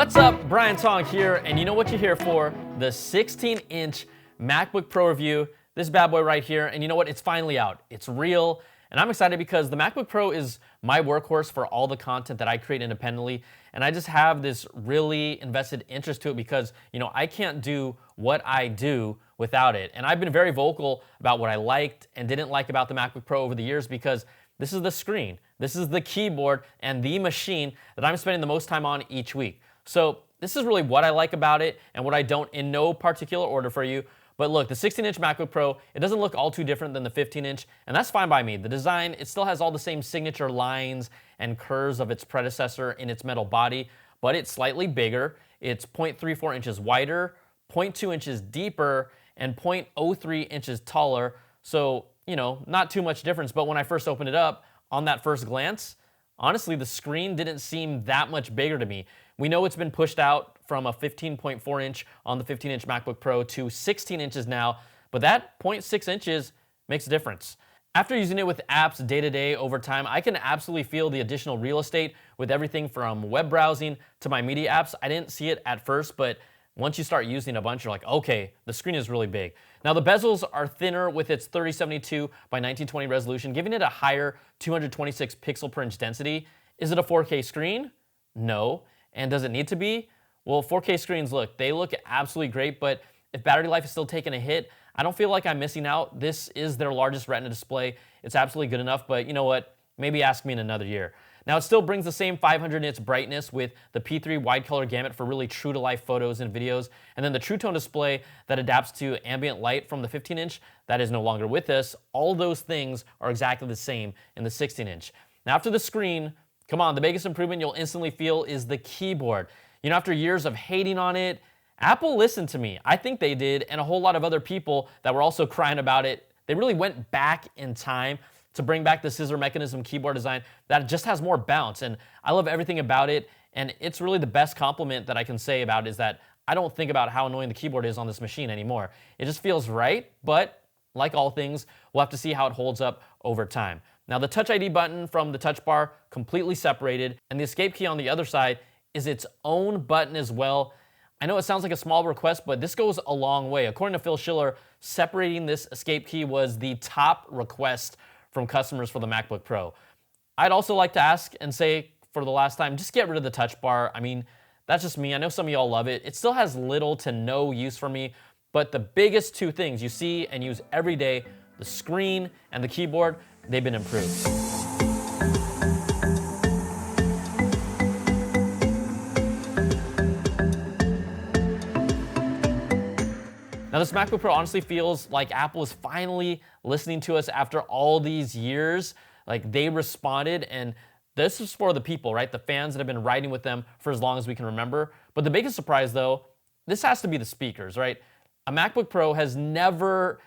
What's up? Brian Tong here, and you know what you're here for? The 16-inch MacBook Pro review. This bad boy right here, and you know what? It's finally out. It's real, and I'm excited because the MacBook Pro is my workhorse for all the content that I create independently, and I just have this really invested interest to it because, you know, I can't do what I do without it. And I've been very vocal about what I liked and didn't like about the MacBook Pro over the years because this is the screen, this is the keyboard, and the machine that I'm spending the most time on each week. So this is really what I like about it and what I don't, in no particular order for you. But look, the 16-inch MacBook Pro, it doesn't look all too different than the 15-inch, and that's fine by me. The design, it still has all the same signature lines and curves of its predecessor in its metal body, but it's slightly bigger. It's 0.34 inches wider, 0.2 inches deeper, and 0.03 inches taller. So, you know, not too much difference, but when I first opened it up, on that first glance, honestly, the screen didn't seem that much bigger to me. We know it's been pushed out from a 15.4 inch on the 15-inch MacBook Pro to 16 inches now, but that 0.6 inches makes a difference. After using it with apps day-to-day over time, I can absolutely feel the additional real estate with everything from web browsing to my media apps. I didn't see it at first, but once you start using a bunch, you're like, okay, the screen is really big. Now the bezels are thinner with its 3072 by 1920 resolution, giving it a higher 226 pixel per inch density. Is it a 4K screen? No. And does it need to be? Well, 4K screens, look, they look absolutely great, but if battery life is still taking a hit, I don't feel like I'm missing out. This is their largest Retina display. It's absolutely good enough, but you know what? Maybe ask me in another year. Now, it still brings the same 500 nits brightness with the P3 wide color gamut for really true-to-life photos and videos, and then the True Tone display that adapts to ambient light from the 15-inch, that is no longer with us. All those things are exactly the same in the 16-inch. Now, after the screen, come on, the biggest improvement you'll instantly feel is the keyboard. You know, after years of hating on it, Apple listened to me. I think they did, and a whole lot of other people that were also crying about it. They really went back in time to bring back the scissor mechanism keyboard design that just has more bounce, and I love everything about it, and it's really the best compliment that I can say about it is that I don't think about how annoying the keyboard is on this machine anymore. It just feels right, but like all things, we'll have to see how it holds up over time. Now, the Touch ID button from the touch bar, completely separated, and the escape key on the other side is its own button as well. I know it sounds like a small request, but this goes a long way. According to Phil Schiller, separating this escape key was the top request from customers for the MacBook Pro. I'd also like to ask and say for the last time, just get rid of the touch bar. I mean, that's just me. I know some of y'all love it. It still has little to no use for me, but the biggest two things you see and use every day, the screen and the keyboard, they've been improved. Now, this MacBook Pro honestly feels like Apple is finally listening to us after all these years. Like, they responded, and this is for the people, right? The fans that have been riding with them for as long as we can remember. But the biggest surprise, though, this has to be the speakers, right? A MacBook Pro has never,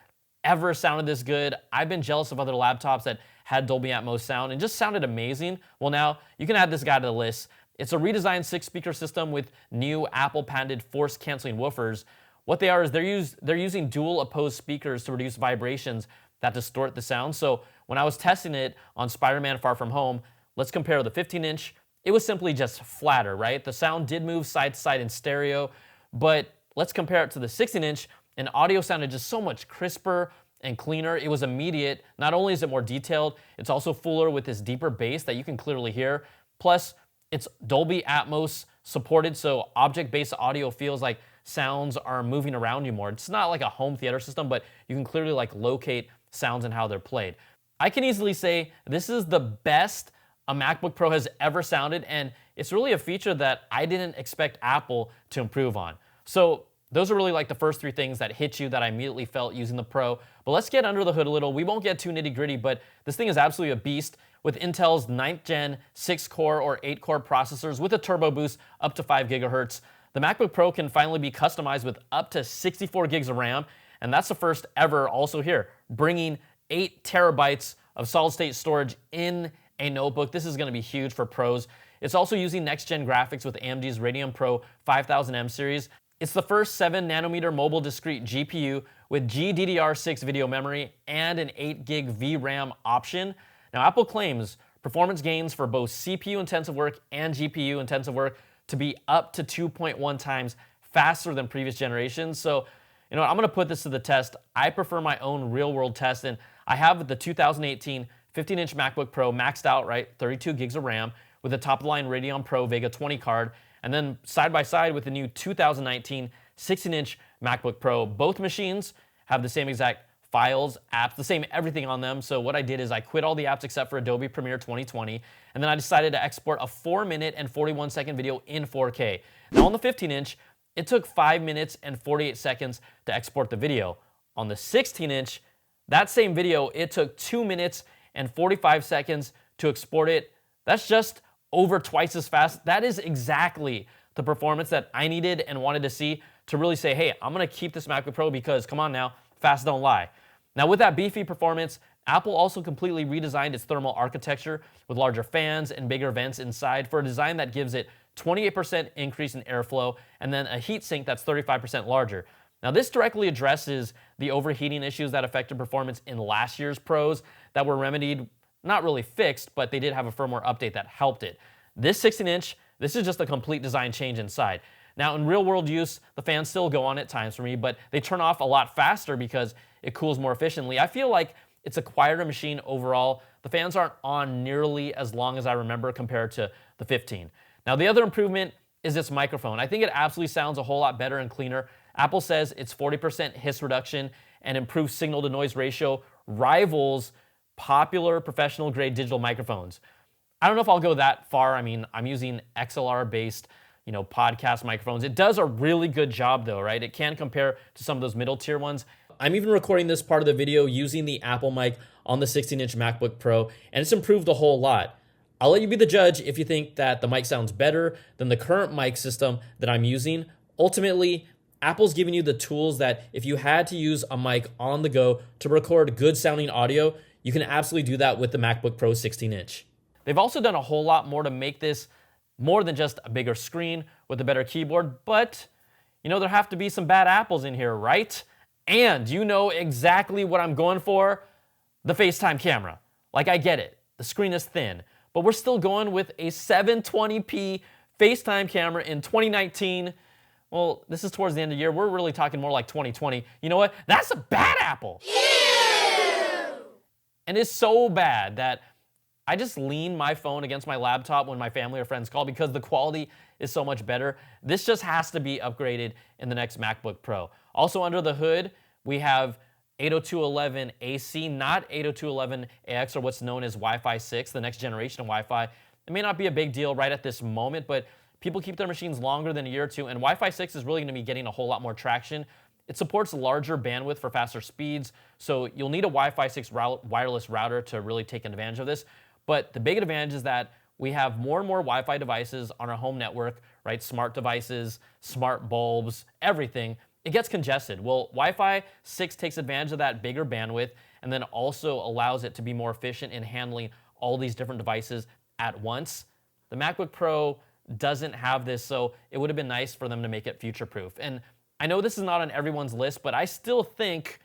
ever sounded this good. I've been jealous of other laptops that had Dolby Atmos sound and just sounded amazing. Well, now you can add this guy to the list. It's a redesigned 6-speaker system with new Apple-patented force-canceling woofers. What they are is they're using dual opposed speakers to reduce vibrations that distort the sound. So when I was testing it on Spider-Man Far From Home, let's compare the 15-inch. It was simply just flatter, right? The sound did move side to side in stereo, but let's compare it to the 16-inch, and audio sounded just so much crisper and cleaner. It was immediate. Not only is it more detailed, it's also fuller with this deeper bass that you can clearly hear. Plus, it's Dolby Atmos supported, so object-based audio feels like sounds are moving around you more. It's not like a home theater system, but you can clearly like locate sounds and how they're played. I can easily say this is the best a MacBook Pro has ever sounded, and it's really a feature that I didn't expect Apple to improve on. So those are really like the first three things that hit you that I immediately felt using the Pro. But let's get under the hood a little. We won't get too nitty-gritty, but this thing is absolutely a beast with Intel's 9th gen 6-core or 8-core processors with a turbo boost up to 5 gigahertz. The MacBook Pro can finally be customized with up to 64 gigs of RAM, and that's the first ever also here, bringing 8 terabytes of solid-state storage in a notebook. This is going to be huge for pros. It's also using next-gen graphics with AMD's Radeon Pro 5000M series. It's the first 7nm mobile discrete GPU with GDDR6 video memory and an 8 gig VRAM option. Now, Apple claims performance gains for both CPU-intensive work and GPU-intensive work to be up to 2.1 times faster than previous generations. So, you know, I'm gonna put this to the test. I prefer my own real world test, and I have the 2018 15-inch MacBook Pro maxed out, right? 32 gigs of RAM with a top-of-the-line Radeon Pro Vega 20 card, and then side by side with the new 2019 16-inch MacBook Pro. Both machines have the same exact files, apps, the same everything on them. So what I did is I quit all the apps except for Adobe Premiere 2020, and then I decided to export a 4-minute and 41-second video in 4K. Now on the 15-inch, it took 5 minutes and 48 seconds to export the video. On the 16-inch, that same video, it took 2 minutes and 45 seconds to export it. That's just over twice as fast. That is exactly the performance that I needed and wanted to see to really say, hey, I'm gonna keep this MacBook Pro because, come on now, fast don't lie. Now with that beefy performance, Apple also completely redesigned its thermal architecture with larger fans and bigger vents inside for a design that gives it 28% increase in airflow and then a heatsink that's 35% larger. Now this directly addresses the overheating issues that affected performance in last year's Pros that were remedied, not really fixed, but they did have a firmware update that helped it. This 16-inch, this is just a complete design change inside. Now in real world use, the fans still go on at times for me, but they turn off a lot faster because it cools more efficiently. I feel like it's a quieter machine overall. The fans aren't on nearly as long as I remember compared to the 15. Now the other improvement is its microphone. I think it absolutely sounds a whole lot better and cleaner. Apple says its 40% hiss reduction and improved signal to noise ratio rivals popular professional grade digital microphones. I don't know if I'll go that far. I mean, I'm using XLR based, podcast microphones. It does a really good job though, right? It can compare to some of those middle tier ones. I'm even recording this part of the video using the Apple mic on the 16-inch MacBook Pro, and it's improved a whole lot. I'll let you be the judge if you think that the mic sounds better than the current mic system that I'm using. Ultimately, Apple's giving you the tools that if you had to use a mic on the go to record good sounding audio, you can absolutely do that with the MacBook Pro 16-inch. They've also done a whole lot more to make this more than just a bigger screen with a better keyboard, but there have to be some bad apples in here, right? And you know exactly what I'm going for, the FaceTime camera. Like, I get it, the screen is thin, but we're still going with a 720p FaceTime camera in 2019. Well, this is towards the end of the year. We're really talking more like 2020. You know what? That's a bad apple. Ew! And it's so bad that I just lean my phone against my laptop when my family or friends call because the quality is so much better. This just has to be upgraded in the next MacBook Pro. Also under the hood, we have 802.11ac, not 802.11ax, or what's known as Wi-Fi 6, the next generation of Wi-Fi. It may not be a big deal right at this moment, but people keep their machines longer than a year or two, and Wi-Fi 6 is really going to be getting a whole lot more traction. It supports larger bandwidth for faster speeds, so you'll need a Wi-Fi 6 wireless router to really take advantage of this. But the big advantage is that we have more and more Wi-Fi devices on our home network, right? Smart devices, smart bulbs, everything. It gets congested. Well, Wi-Fi 6 takes advantage of that bigger bandwidth and then also allows it to be more efficient in handling all these different devices at once. The MacBook Pro doesn't have this, so it would have been nice for them to make it future-proof. And I know this is not on everyone's list, but I still think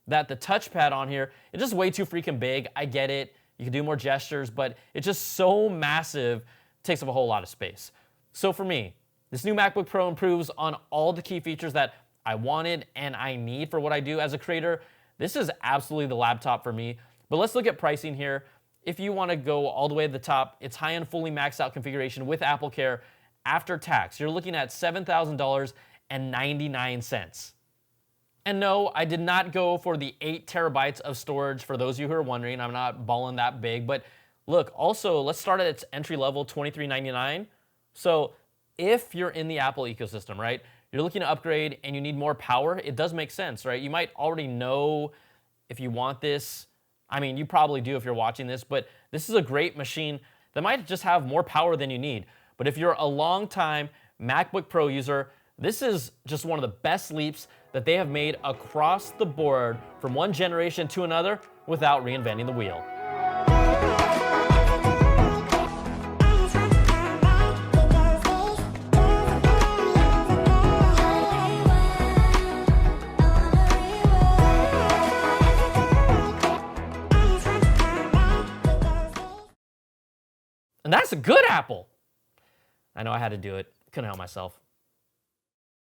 that the touchpad on here is just way too freaking big. I get it. You can do more gestures, but it's just so massive, it takes up a whole lot of space. So for me, this new MacBook Pro improves on all the key features that I wanted and I need for what I do as a creator. This is absolutely the laptop for me. But let's look at pricing here. If you want to go all the way to the top, it's high-end, fully maxed out configuration with AppleCare after tax. You're looking at $7,000.99. And no, I did not go for the 8 terabytes of storage. For those of you who are wondering, I'm not balling that big. But look, also, let's start at its entry level, $23.99. So if you're in the Apple ecosystem, right, you're looking to upgrade and you need more power, it does make sense, right? You might already know if you want this. I mean, you probably do if you're watching this, but this is a great machine that might just have more power than you need. But if you're a long-time MacBook Pro user, this is just one of the best leaps that they have made across the board from one generation to another without reinventing the wheel. And that's a good apple. I know I had to do it Couldn't help myself.